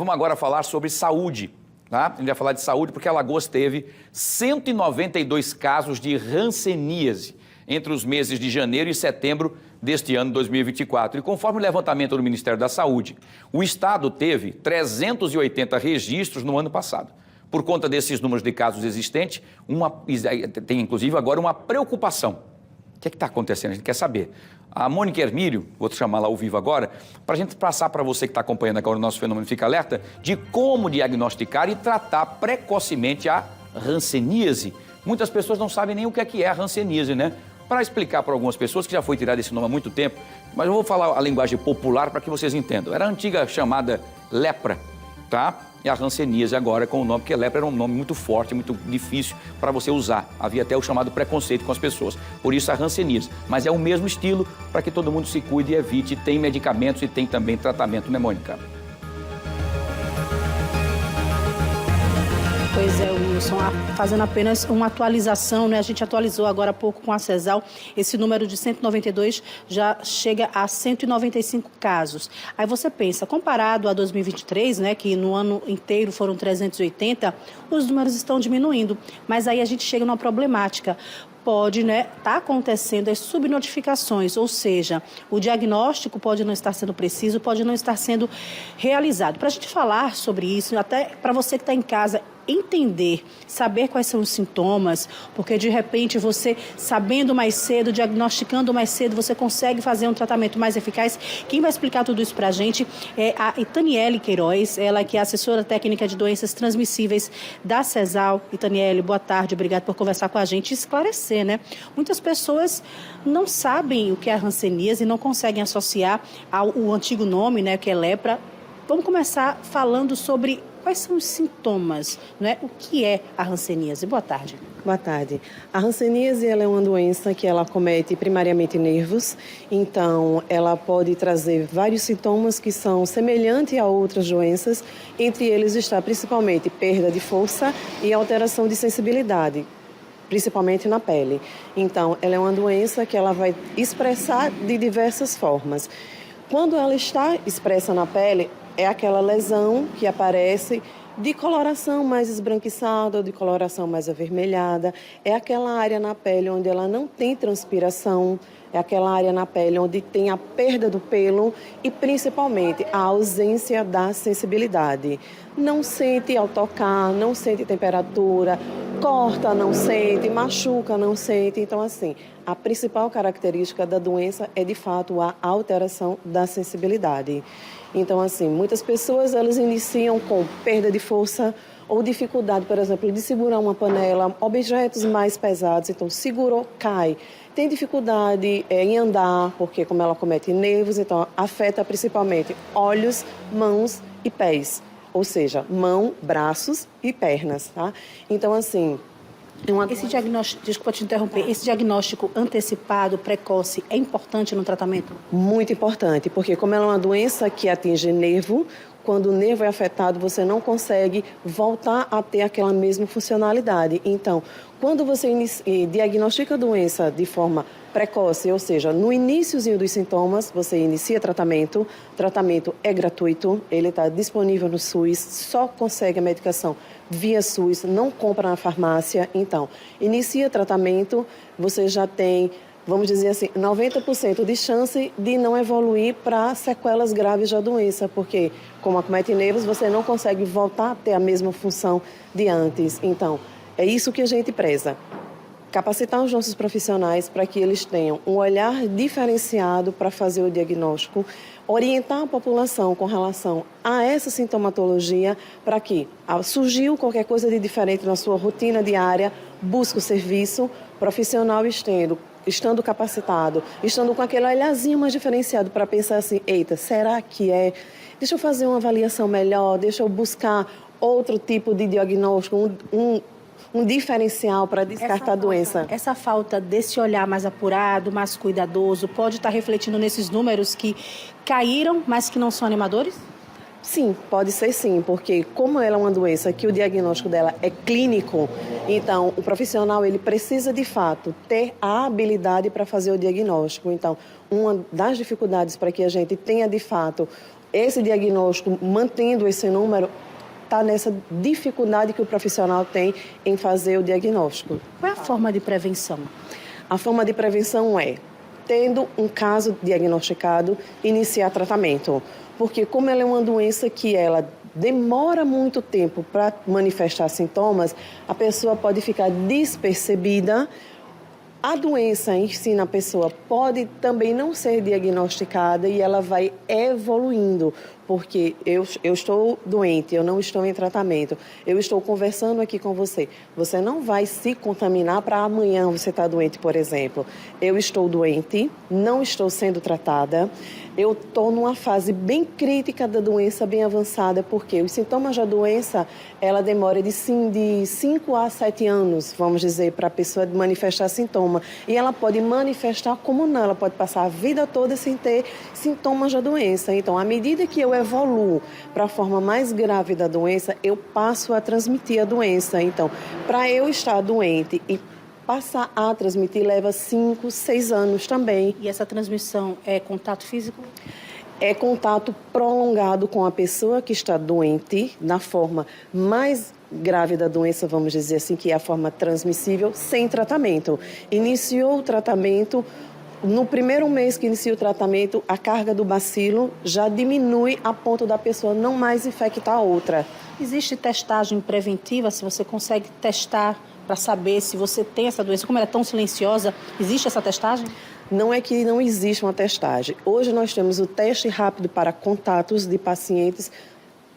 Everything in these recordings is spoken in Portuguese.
Vamos agora falar sobre saúde, tá? A gente vai falar de saúde porque Alagoas teve 192 casos de hanseníase entre os meses de janeiro e setembro deste ano 2024. E conforme o levantamento do Ministério da Saúde, o estado teve 380 registros no ano passado. Por conta desses números de casos existentes, tem inclusive agora uma preocupação. O que é que está acontecendo? A gente quer saber. A Mônica Hermílio, vou te chamar lá ao vivo agora, para a gente passar para você que está acompanhando agora o nosso Fenômeno Fica Alerta, de como diagnosticar e tratar precocemente a hanseníase. Muitas pessoas não sabem nem o que é a hanseníase, né? Para explicar para algumas pessoas, que já foi tirado esse nome há muito tempo, mas eu vou falar a linguagem popular para que vocês entendam. Era a antiga chamada lepra, tá? E a hanseníase agora com o nome, porque lepra era um nome muito forte, muito difícil para você usar. Havia até o chamado preconceito com as pessoas. Por isso a hanseníase. Mas é o mesmo estilo para que todo mundo se cuide e evite. Tem medicamentos e tem também tratamento, né, Mônica? Pois é, Wilson, fazendo apenas uma atualização, né? A gente atualizou agora há pouco com a CESAL, esse número de 192 já chega a 195 casos. Aí você pensa, comparado a 2023, né, que no ano inteiro foram 380, os números estão diminuindo, mas aí a gente chega numa problemática. Pode, né, tá acontecendo as subnotificações, ou seja, o diagnóstico pode não estar sendo preciso, pode não estar sendo realizado. Para a gente falar sobre isso, até para você que está em casa entender, saber quais são os sintomas, porque de repente você, sabendo mais cedo, diagnosticando mais cedo, você consegue fazer um tratamento mais eficaz. Quem vai explicar tudo isso para a gente é a Itaniele Queiroz, ela que é assessora técnica de doenças transmissíveis da CESAL. Itaniele, boa tarde, obrigada por conversar com a gente e esclarecer, né? Muitas pessoas não sabem o que é a hanseníase e não conseguem associar ao antigo nome, né, que é lepra. Vamos começar falando sobre quais são os sintomas, não é? O que é a hanseníase? Boa tarde. Boa tarde. A hanseníase ela é uma doença que ela acomete primariamente nervos, então ela pode trazer vários sintomas que são semelhantes a outras doenças, entre eles está principalmente perda de força e alteração de sensibilidade, principalmente na pele. Então, ela é uma doença que ela vai expressar de diversas formas. Quando ela está expressa na pele, é aquela lesão que aparece de coloração mais esbranquiçada ou de coloração mais avermelhada. É aquela área na pele onde ela não tem transpiração, é aquela área na pele onde tem a perda do pelo e principalmente a ausência da sensibilidade. Não sente ao tocar, não sente temperatura, corta, não sente, machuca, não sente. Então, assim, a principal característica da doença é, de fato, a alteração da sensibilidade. Então, assim, muitas pessoas, elas iniciam com perda de força ou dificuldade, por exemplo, de segurar uma panela, objetos mais pesados. Então, segurou, cai. Tem dificuldade em andar, porque como ela comete nervos, então afeta principalmente olhos, mãos e pés. Ou seja, mão, braços e pernas, tá? Então, assim... Esse diagnóstico, desculpa te interromper, esse diagnóstico antecipado, precoce, é importante no tratamento? Muito importante, porque como ela é uma doença que atinge nervo, quando o nervo é afetado, você não consegue voltar a ter aquela mesma funcionalidade. Então, quando você diagnostica a doença de forma precoce, ou seja, no iniciozinho dos sintomas, você inicia tratamento. O tratamento é gratuito, ele está disponível no SUS, só consegue a medicação via SUS, não compra na farmácia. Então, inicia tratamento, você já tem, vamos dizer assim, 90% de chance de não evoluir para sequelas graves da doença, porque, como acomete nervos, você não consegue voltar a ter a mesma função de antes. Então, é isso que a gente preza. Capacitar os nossos profissionais para que eles tenham um olhar diferenciado para fazer o diagnóstico, orientar a população com relação a essa sintomatologia para que, surgiu qualquer coisa de diferente na sua rotina diária, busque o serviço profissional estando capacitado, estando com aquele olharzinho mais diferenciado para pensar assim, eita, será que é? Deixa eu fazer uma avaliação melhor, deixa eu buscar outro tipo de diagnóstico, um diferencial para descartar a doença. Essa falta desse olhar mais apurado, mais cuidadoso, pode estar refletindo nesses números que caíram, mas que não são animadores? Sim, pode ser sim, porque como ela é uma doença que o diagnóstico dela é clínico, então o profissional ele precisa de fato ter a habilidade para fazer o diagnóstico. Então, uma das dificuldades para que a gente tenha de fato esse diagnóstico, mantendo esse número, está nessa dificuldade que o profissional tem em fazer o diagnóstico. Qual é a forma de prevenção? A forma de prevenção é, tendo um caso diagnosticado, iniciar tratamento. Porque como ela é uma doença que ela demora muito tempo para manifestar sintomas, a pessoa pode ficar despercebida. A doença em si na pessoa pode também não ser diagnosticada e ela vai evoluindo, porque eu estou doente, eu não estou em tratamento, eu estou conversando aqui com você. Você não vai se contaminar para amanhã você estar doente, por exemplo. Eu estou doente, não estou sendo tratada, eu estou numa fase bem crítica da doença, bem avançada, porque os sintomas da doença, ela demora de 5 a 7 anos, vamos dizer, para a pessoa manifestar sintoma. E ela pode manifestar como não, ela pode passar a vida toda sem ter sintomas da doença. Então, à medida que eu evoluo para a forma mais grave da doença, eu passo a transmitir a doença. Então, para eu estar doente e passar a transmitir leva 5, 6 anos também. E essa transmissão é contato físico? É contato prolongado com a pessoa que está doente, na forma mais grave da doença, vamos dizer assim, que é a forma transmissível, sem tratamento. Iniciou o tratamento, no primeiro mês que inicia o tratamento, a carga do bacilo já diminui a ponto da pessoa não mais infectar a outra. Existe testagem preventiva, se você consegue testar para saber se você tem essa doença? Como ela é tão silenciosa, existe essa testagem? Não é que não existe uma testagem. Hoje nós temos o teste rápido para contatos de pacientes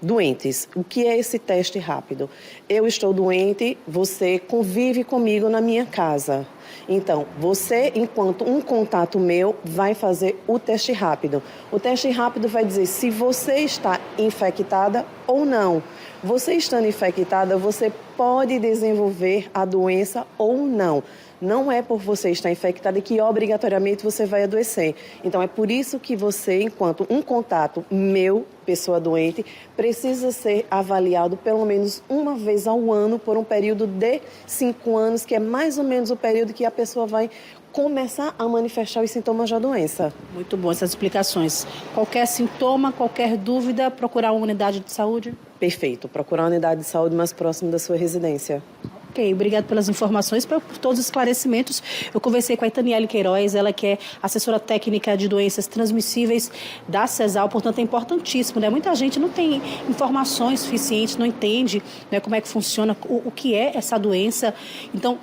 doentes. O que é esse teste rápido? Eu estou doente, você convive comigo na minha casa. Então, você, enquanto um contato meu, vai fazer o teste rápido. O teste rápido vai dizer se você está infectada ou não. Você estando infectada, você pode desenvolver a doença ou não. Não é por você estar infectada que obrigatoriamente você vai adoecer. Então, é por isso que você, enquanto um contato meu, pessoa doente, precisa ser avaliado pelo menos uma vez ao ano por um período de 5 anos, que é mais ou menos o período que a pessoa vai começar a manifestar os sintomas da doença. Muito bom essas explicações. Qualquer sintoma, qualquer dúvida, procurar uma unidade de saúde? Perfeito. Procurar uma unidade de saúde mais próxima da sua residência. Ok, obrigado pelas informações, por todos os esclarecimentos. Eu conversei com a Itaniele Queiroz, ela que é assessora técnica de doenças transmissíveis da CESAL, portanto é importantíssimo, né? Muita gente não tem informações suficientes, não entende, né, como é que funciona, o que é essa doença. Então,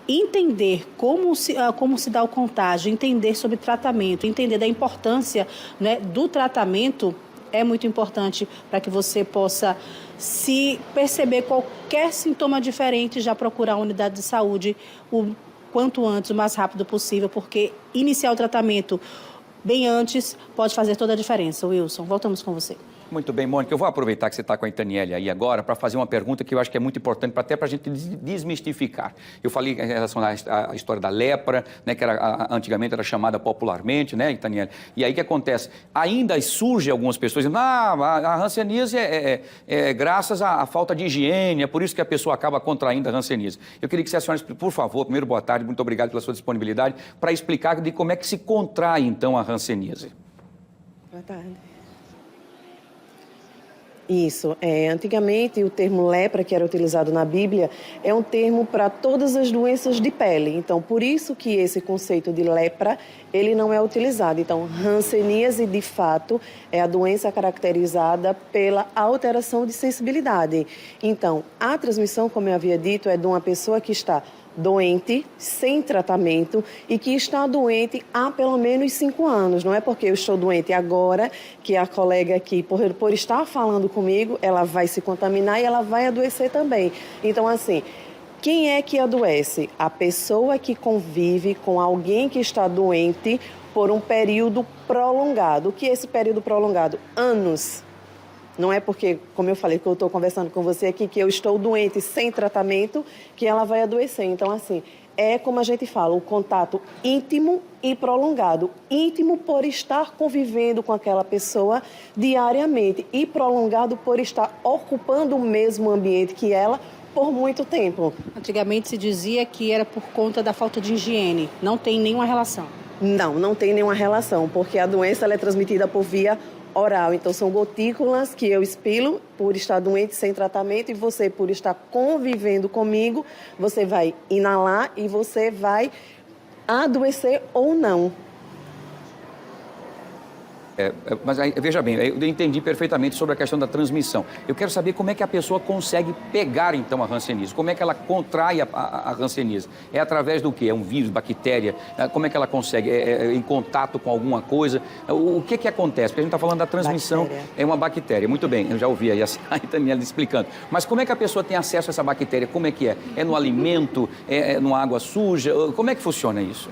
entender como se dá o contágio, entender sobre tratamento, entender da importância, né, do tratamento é muito importante para que você possa, se perceber qualquer sintoma diferente, já procurar a unidade de saúde o quanto antes, o mais rápido possível, porque iniciar o tratamento bem antes pode fazer toda a diferença. Wilson, voltamos com você. Muito bem, Mônica. Eu vou aproveitar que você está com a Itaniele aí agora para fazer uma pergunta que eu acho que é muito importante, até para a gente desmistificar. Eu falei em relação à história da lepra, né, que antigamente era chamada popularmente, né, Itaniele? E aí o que acontece? Ainda surge algumas pessoas dizendo, a hanseníase é graças à falta de higiene, é por isso que a pessoa acaba contraindo a hanseníase. Eu queria que a senhora, por favor, primeiro, boa tarde, muito obrigado pela sua disponibilidade, para explicar de como é que se contrai, então, a hanseníase. Boa tarde. Isso. Antigamente, o termo lepra, que era utilizado na Bíblia, é um termo para todas as doenças de pele. Então, por isso que esse conceito de lepra, ele não é utilizado. Então, hanseníase, de fato, é a doença caracterizada pela alteração de sensibilidade. Então, a transmissão, como eu havia dito, é de uma pessoa que está doente, sem tratamento e que está doente há pelo menos 5 anos. Não é porque eu estou doente agora que a colega aqui, por estar falando comigo, ela vai se contaminar e ela vai adoecer também. Então, assim, quem é que adoece? A pessoa que convive com alguém que está doente por um período prolongado. O que é esse período prolongado? Anos. Não é porque, como eu falei, que eu estou conversando com você aqui, que eu estou doente sem tratamento, que ela vai adoecer. Então, assim, é como a gente fala, o contato íntimo e prolongado. Íntimo por estar convivendo com aquela pessoa diariamente e prolongado por estar ocupando o mesmo ambiente que ela por muito tempo. Antigamente se dizia que era por conta da falta de higiene. Não tem nenhuma relação? Não tem nenhuma relação, porque a doença ela é transmitida por via oral. Então, são gotículas que eu expilo por estar doente sem tratamento, e você, por estar convivendo comigo, você vai inalar e você vai adoecer ou não. Mas aí, veja bem, eu entendi perfeitamente sobre a questão da transmissão. Eu quero saber como é que a pessoa consegue pegar, então, a hanseníase. Como é que ela contrai a hanseníase? É através do quê? É um vírus, bactéria? Como é que ela consegue? É em contato com alguma coisa? O que acontece? Porque a gente está falando da transmissão. Bactéria. É uma bactéria. Muito bem, eu já ouvi aí a Itaniela explicando. Mas como é que a pessoa tem acesso a essa bactéria? Como é que é? É no alimento? É numa água suja? Como é que funciona isso?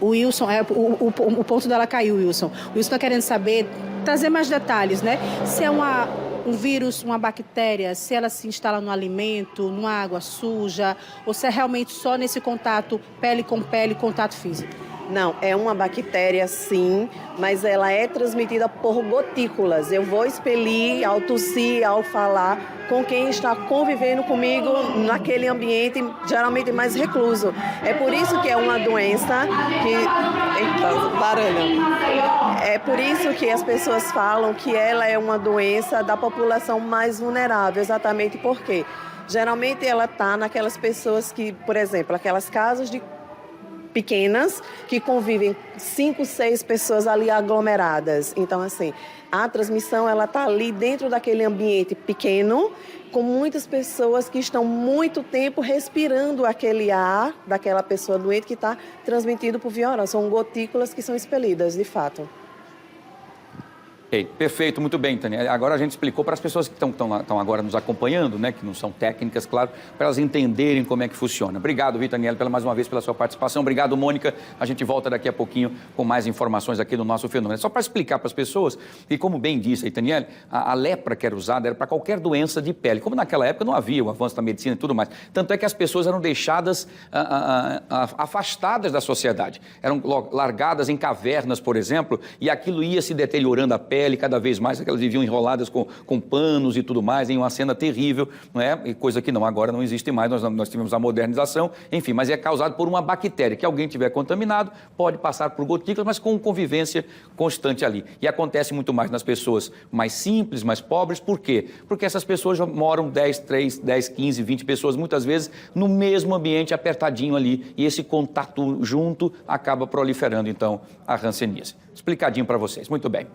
O Wilson, o ponto dela caiu, Wilson. O Wilson está querendo saber, trazer mais detalhes, né? Se é um vírus, uma bactéria, se ela se instala no alimento, numa água suja, ou se é realmente só nesse contato pele com pele, contato físico. Não, é uma bactéria sim, mas ela é transmitida por gotículas. Eu vou expelir ao tossir, ao falar com quem está convivendo comigo naquele ambiente, geralmente mais recluso. É por isso que é uma doença que... Eita, barulho. É por isso que as pessoas falam que ela é uma doença da população mais vulnerável, exatamente porque geralmente ela está naquelas pessoas que, por exemplo, aquelas casas de pequenas, que convivem 5, 6 pessoas ali aglomeradas. Então, assim, a transmissão, ela está ali dentro daquele ambiente pequeno, com muitas pessoas que estão muito tempo respirando aquele ar daquela pessoa doente que está transmitido por via oral. São gotículas que são expelidas, de fato. Perfeito, muito bem, Tânia. Agora a gente explicou para as pessoas que estão agora nos acompanhando, né, que não são técnicas, claro, para elas entenderem como é que funciona. Obrigado, Vitaniela, mais uma vez pela sua participação. Obrigado, Mônica. A gente volta daqui a pouquinho com mais informações aqui do nosso fenômeno. Só para explicar para as pessoas, e como bem disse a Itaniela, a lepra que era usada era para qualquer doença de pele. Como naquela época não havia o avanço da medicina e tudo mais. Tanto é que as pessoas eram deixadas afastadas da sociedade. Eram largadas em cavernas, por exemplo, e aquilo ia se deteriorando a pele cada vez mais, elas viviam enroladas com panos e tudo mais, em uma cena terrível, não é? E coisa que não, agora não existe mais, nós tivemos a modernização, enfim, mas é causado por uma bactéria, que alguém tiver contaminado, pode passar por gotículas, mas com convivência constante ali. E acontece muito mais nas pessoas mais simples, mais pobres, por quê? Porque essas pessoas já moram 10, 15, 20 pessoas, muitas vezes, no mesmo ambiente apertadinho ali, e esse contato junto acaba proliferando, então, a hanseníase. Explicadinho para vocês, muito bem.